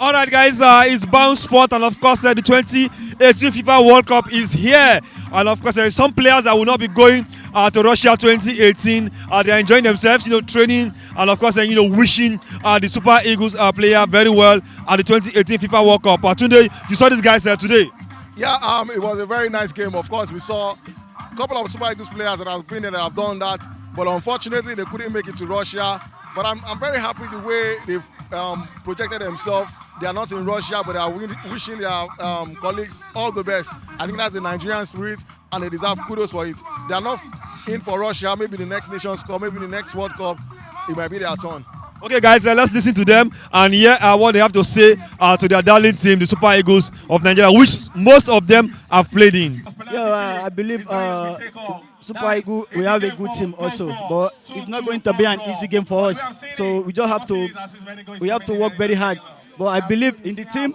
All right, guys, it's Bounce Sport, and of course, the 2018 FIFA World Cup is here. And of course, there are some players that will not be going to Russia 2018. They are enjoying themselves, training, and of course, wishing the Super Eagles player very well at the 2018 FIFA World Cup. Tunde, you saw these guys today. Yeah, it was a very nice game. Of course, we saw a couple of Super Eagles players that have been there that have done that, but unfortunately, they couldn't make it to Russia. But I'm very happy the way they've projected themselves. They are not in Russia, but they are wishing their colleagues all the best. I think that's the Nigerian spirit, and they deserve kudos for it. They are not in for Russia. Maybe the next Nations Cup, maybe the next World Cup, it might be their turn. Okay, guys, let's listen to them and hear what they have to say to their darling team, the Super Eagles of Nigeria, which most of them have played in. Yeah, I believe Super Eagles, we have a good team also, but it's not going to be an easy game for us. So we just have to work very hard. But I believe in the team,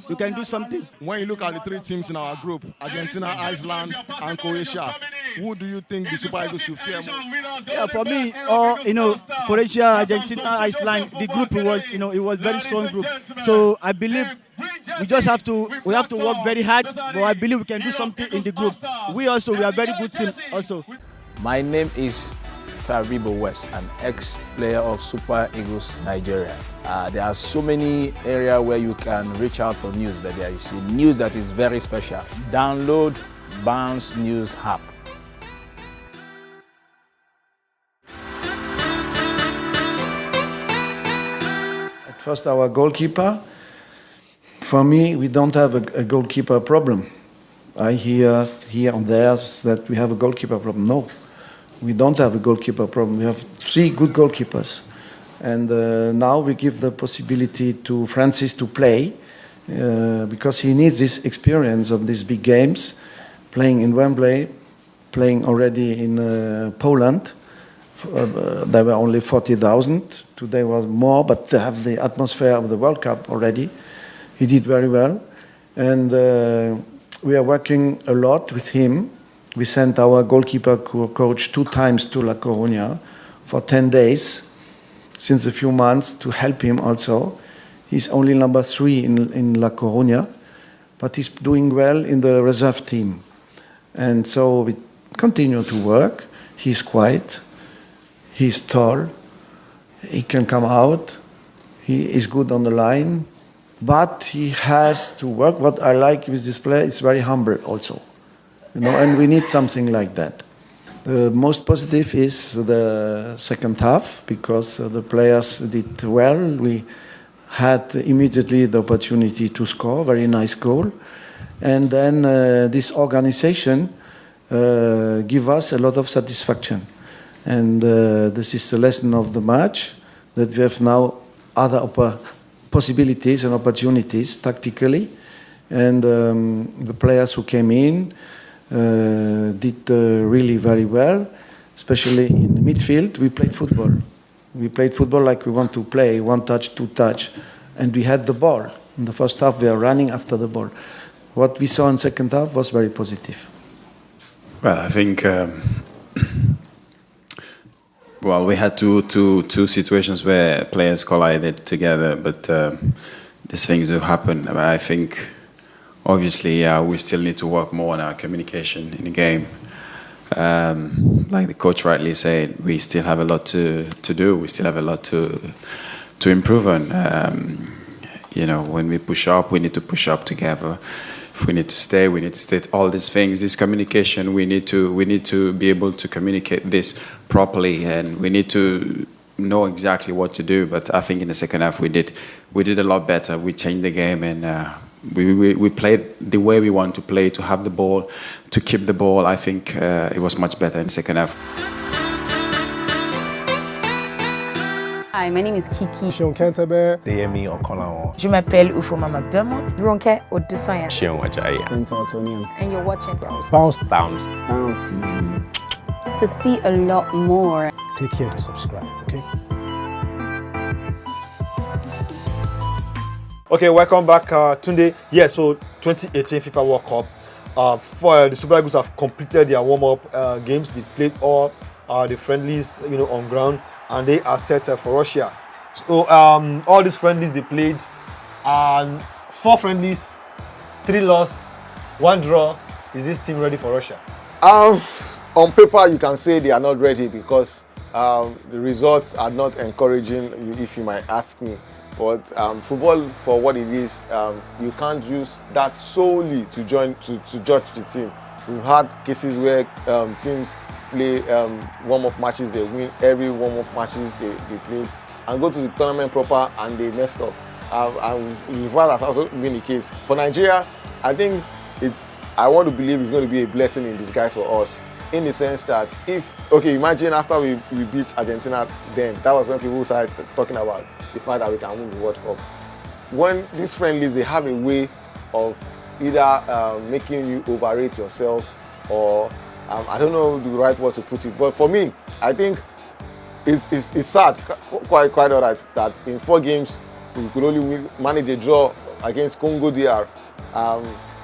we can do something. When you look at the three teams in our group, Argentina, Iceland, and Croatia, who do you think the Super Eagles should fear most? Yeah, for me, Croatia, Argentina, Iceland, the group was, it was very strong group. So I believe we have to work very hard, but I believe we can do something in the group. We are a very good team also. My name is Taribo West, an ex-player of Super Eagles Nigeria. There are so many areas where you can reach out for news, but there is news that is very special. Download Bounce News app. At first, our goalkeeper. For me, we don't have a goalkeeper problem. I hear here and there that we have a goalkeeper problem. No, we don't have a goalkeeper problem. We have 3 good goalkeepers. And now we give the possibility to Francis to play because he needs this experience of these big games, playing in Wembley, playing already in Poland. There were only 40,000. Today was more, but they have the atmosphere of the World Cup already. He did very well. And we are working a lot with him. We sent our goalkeeper coach 2 times to La Coruña for 10 days. Since a few months to help him also. He's only number 3 in La Coruña, but he's doing well in the reserve team. And so we continue to work. He's quiet, he's tall, he can come out, he is good on the line, but he has to work. What I like with this player is very humble also, and we need something like that. The most positive is the second half because the players did well. We had immediately the opportunity to score, very nice goal. And then this organization gave us a lot of satisfaction. And this is the lesson of the match, that we have now other possibilities and opportunities tactically. And the players who came in did really very well, especially in midfield. We played football. We played football like we want to play, 1 touch, 2 touch, and we had the ball. In the first half, we are running after the ball. What we saw in second half was very positive. Well, I think we had two situations where players collided together, but these things do happen. I think. Obviously, we still need to work more on our communication in the game. Like the coach rightly said, we still have a lot to do. We still have a lot to improve on. When we push up, we need to push up together. If we need to stay, we need to stay. All these things, this communication, we need to be able to communicate this properly, and we need to know exactly what to do. But I think in the second half, we did a lot better. We changed the game and. We played the way we want to play, to have the ball, to keep the ball. I think it was much better in the second half. Hi, my name is Kiki. Sean Canterbury. Deyemi Okolawon. Je m'appelle Ufoma McDermott. Ronke Odusoya. Sean Wajaya. And you're watching Bounce TV. To see a lot more, click here to subscribe, okay? Okay, welcome back, Tunde. Yeah, so 2018 FIFA World Cup. For the Super Eagles have completed their warm-up games. They played all the friendlies, on ground, and they are set for Russia. So all these friendlies they played, and 4 friendlies, 3 loss, 1 draw. Is this team ready for Russia? On paper, you can say they are not ready because the results are not encouraging, if you might ask me. But football, for what it is, you can't use that solely to judge the team. We've had cases where teams play warm-up matches, they win every warm-up matches they play, and go to the tournament proper and they messed up. And that has also been the case. For Nigeria, I think I want to believe it's going to be a blessing in disguise for us. In the sense that imagine after we beat Argentina, then that was when people started talking about the fact that we can win the World Cup. When these friendlies, they have a way of either making you overrate yourself, or I don't know the right word to put it, but for me, I think it's sad, quite alright, that in 4 games we could only manage a draw against Congo DR,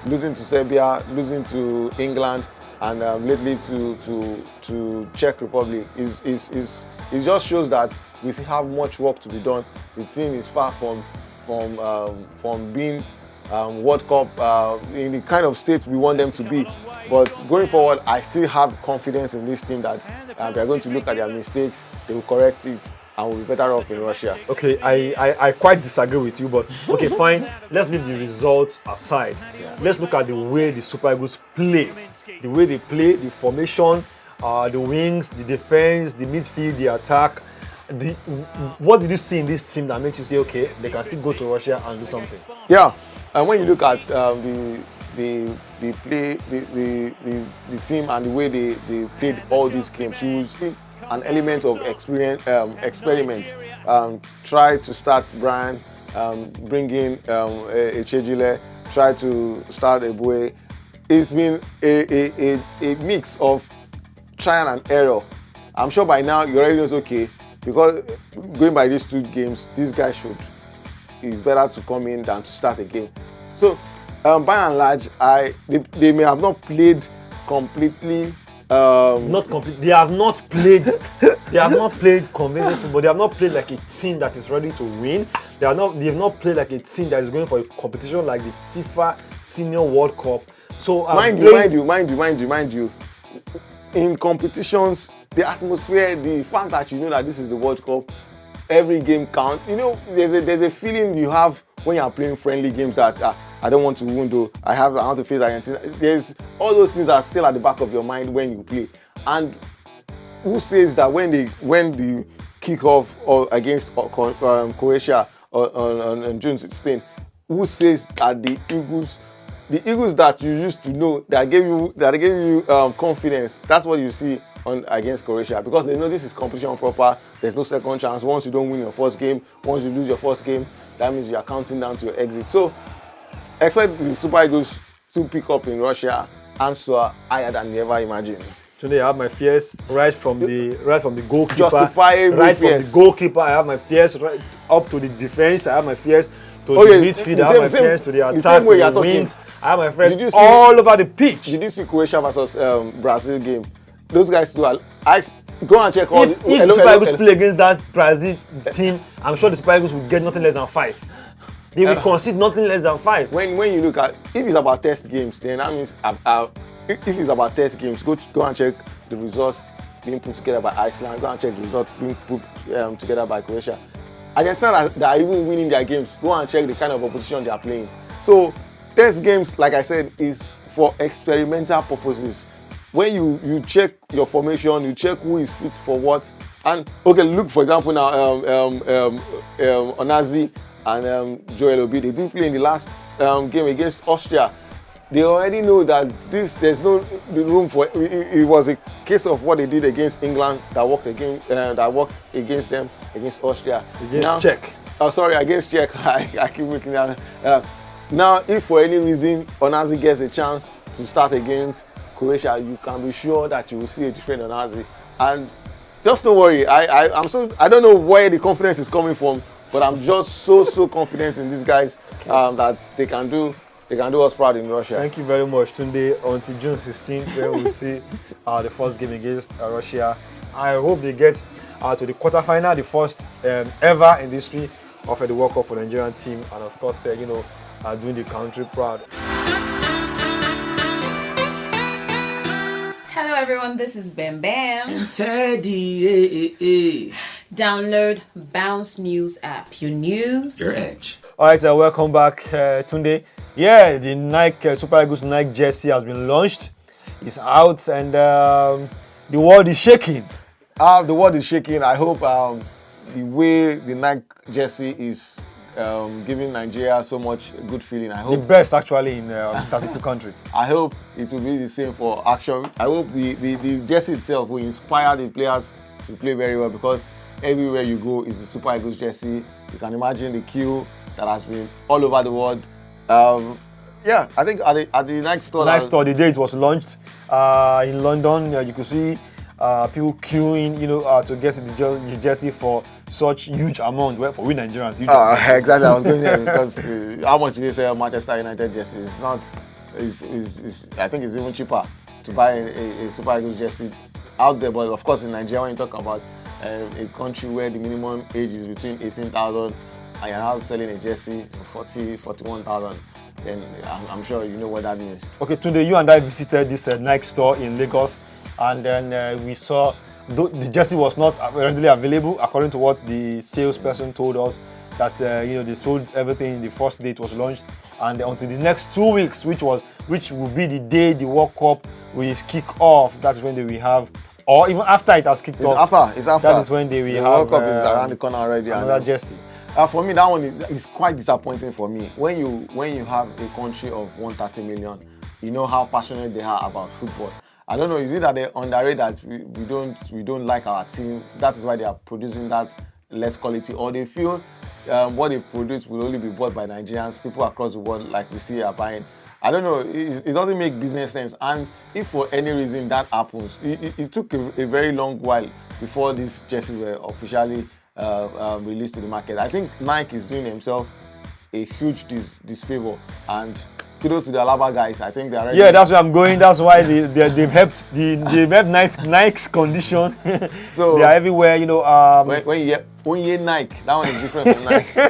losing to Serbia, losing to England, and lately to Czech Republic. It just shows that we still have much work to be done. The team is far from being World Cup in the kind of state we want them to be. But going forward, I still have confidence in this team that they're going to look at their mistakes, they will correct it, and we'll be better off in Russia. Okay, I quite disagree with you, but okay, fine. Let's leave the results aside. Yeah. Let's look at the way the Super Eagles play. The way they play, the formation, the wings, the defense, the midfield, the attack. What did you see in this team that makes you say, okay, they can still go to Russia and do something? Yeah, and when you look at the play, the team and the way they played all these games, you will see an element of experiment. Try to start Brian, bring in Echejile, try to start Ebue. It's been a mix of trial and error. I'm sure by now you already know it's okay, because going by these 2 games, this guy it's better to come in than to start a game. So by and large, they may have not played completely. Not complete. They have not played. They have not played convincing football. They have not played like a team that is ready to win. They have not played like a team that is going for a competition like the FIFA Senior World Cup. So mind you. In competitions, the atmosphere, the fact that you know that this is the World Cup, every game counts. You know, there's a feeling you have when you are playing friendly games that I don't want to win though. I want to face Argentina. There's all those things are still at the back of your mind when you play. And who says that when the kickoff against Croatia on June 16, who says that the Eagles that you used to know that gave you confidence, that's what you see against Croatia, because they know this is competition proper. There's no second chance. Once you don't win your first game, once you lose your first game, that means you are counting down to your exit. So expect the Super Eagles to pick up in Russia and soar higher than you ever imagined. Today I have my fears right from the goalkeeper. Justifiable right fears. From the goalkeeper, I have my fears right up to the defense. I have my fears to the midfield. I have my fears to the attack, to the wings. I have my fears all over the pitch. Did you see Croatia versus Brazil game? Those guys do. Go and check all. If the Super Eagles play against that Brazil team, I'm sure the Super Eagles will get nothing less than 5. They will concede nothing less than 5. When you look at, if it's about test games, then that means if it's about test games, go and check the results being put together by Iceland. Go and check the results being put together by Croatia. Argentina that are even winning their games, go and check the kind of opposition they are playing. So test games, like I said, is for experimental purposes. When you check your formation, you check who is fit for what. And okay, look for example now, Onazi and Joel Obi, they didn't play in the last game against Austria. They already know that there's no room for it. It was a case of what they did against England that worked against them against Austria. Czech. Against Czech. I keep making that. Now, if for any reason Onazi gets a chance to start against Croatia, you can be sure that you will see a different Onazi. And just don't worry. I don't know where the confidence is coming from, but I'm just so confident in these guys that they can do us proud in Russia. Thank you very much, Tunde. Until June 16th, when we'll see the first game against Russia. I hope they get to the quarterfinal, the first ever in history of the World Cup for the Nigerian team, and of course, doing the country proud. Hello everyone, this is Bam Bam. And Teddy, Download Bounce News app. Your news, your edge. All right, welcome back, Tunde. Yeah, the Nike Super Eagles Nike jersey has been launched. It's out, and the world is shaking. The world is shaking. I hope the way the Nike jersey is giving Nigeria so much good feeling. I hope the best actually in 32 countries. I hope it will be the same for action. I hope the jersey itself will inspire the players to play very well, because everywhere you go is the Super Eagles jersey. You can imagine the queue that has been all over the world. Yeah, I think at the Nike store. Nike store, the day it was launched in London, you could see people queuing, to get the jersey for such huge amount. Well, for we Nigerians, exactly. I was going there because how much do they sell Manchester United jersey? It's not. I think it's even cheaper to buy a Super Eagles jersey out there. But of course, in Nigeria, when you talk about a country where the minimum age is between 18,000 and you're now selling a jersey for 41,000, then I'm sure you know what that means. Okay, Tunde, you and I visited this Nike store in Lagos, and then we saw the jersey was not readily available, according to what the salesperson told us, that they sold everything in the first day it was launched, and until the next 2 weeks, which will be the day the World Cup will kick off. That's when they will have, or even after it has kicked off. It's after. That is when they will have. The World Cup is around the corner already. Another jersey. For me, that one is quite disappointing for me. When you have a country of 130 million, you know how passionate they are about football. I don't know, is it that they underrate that we don't like our team? That is why they are producing that less quality, or they feel what they produce will only be bought by Nigerians. People across the world, like we see, are buying. I don't know, it doesn't make business sense. And if for any reason that happens, it took a very long while before these jerseys were officially released to the market. I think Nike is doing themselves a huge disfavor, and kudos to the Alaba guys. I think they are ready. Yeah, that's where I'm going. That's why they've helped Nike's condition. So they are everywhere, when you get Onye Nike, that one is different from Nike.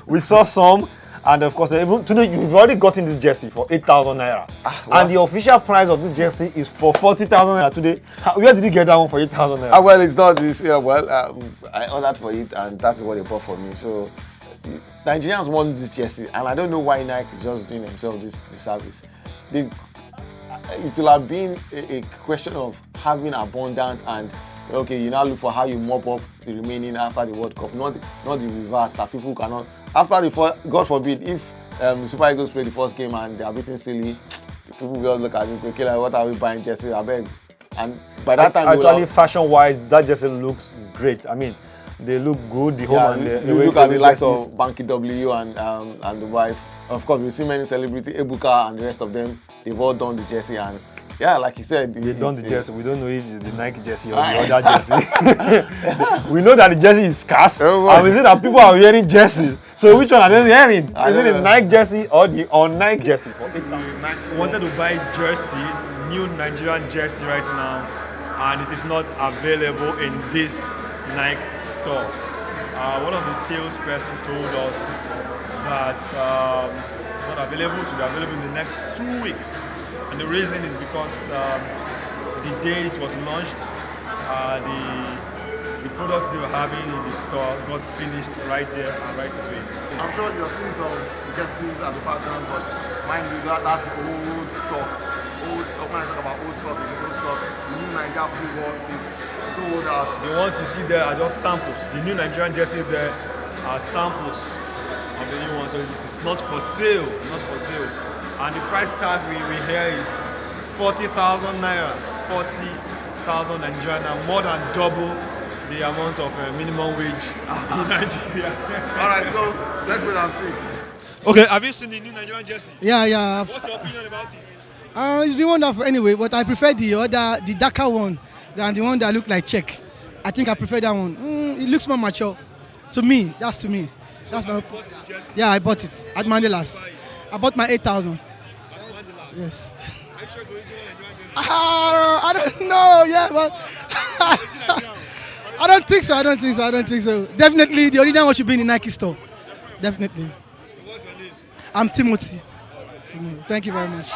We saw some, and of course, even today you've already gotten this jersey for 8,000 naira, and the official price of this jersey is for 40,000 naira today. Where did you get that one for 8,000 naira? Well, it's not this. I ordered for it, and that's what they bought for me. So Nigerians want this jersey, and I don't know why Nike is just doing themselves this service. It will have been a question of having abundance, and okay, you now look for how you mop up the remaining after the World Cup, not the reverse that people cannot. After the God forbid, if the Super Eagles play the first game and they are beating silly, people will look at it, okay, like, what are we buying jersey? I beg. And by that time, actually, fashion-wise, that jersey looks great. I mean, they look good. The home and you look at the likes of Banky W and the wife. Of course, we see many celebrities, Ebuka and the rest of them. They've all done the jersey, and yeah, like you said, they've done the jersey. We don't know if it's the Nike jersey or the other jersey. We know that the jersey is scarce, and we see that people are wearing jerseys. So which one are they wearing? Is it the Nike jersey or the on-Nike jersey? We wanted to buy jersey, new Nigerian jersey right now, and it is not available in this Nike store. One of the salesperson told us that it's not available, to be available in the next 2 weeks. And the reason is because the day it was launched, the products they were having in the store got finished right there and right away. I'm sure you're seeing some jerseys at the background, but mind you, that's old stock. Old stock. When I talk about old stock, it's old stock. The new Nigeria football is sold out. The ones you see there are just samples. The new Nigerian jerseys there are samples of the new ones, so it is not for sale, not for sale. And the price tag we hear is 40,000 naira, 40,000 Nigerian, and more than double the amount of minimum wage in Nigeria. All right, so let's wait and see. Okay, have you seen the new Nigerian jersey? Yeah. What's your opinion about it? It's been wonderful anyway, but I prefer the darker one than the one that look like Czech. I think I prefer that one. It looks more mature. To me, that's my. Yeah, I bought it at Mandela's. I bought my 8,000. Yes. Are you sure it's original Nigerian jersey? I don't know. Yeah, but I don't don't think so. I don't think so. Definitely, the original one should be in the Nike store. Definitely. I'm Timothy. Thank you very much.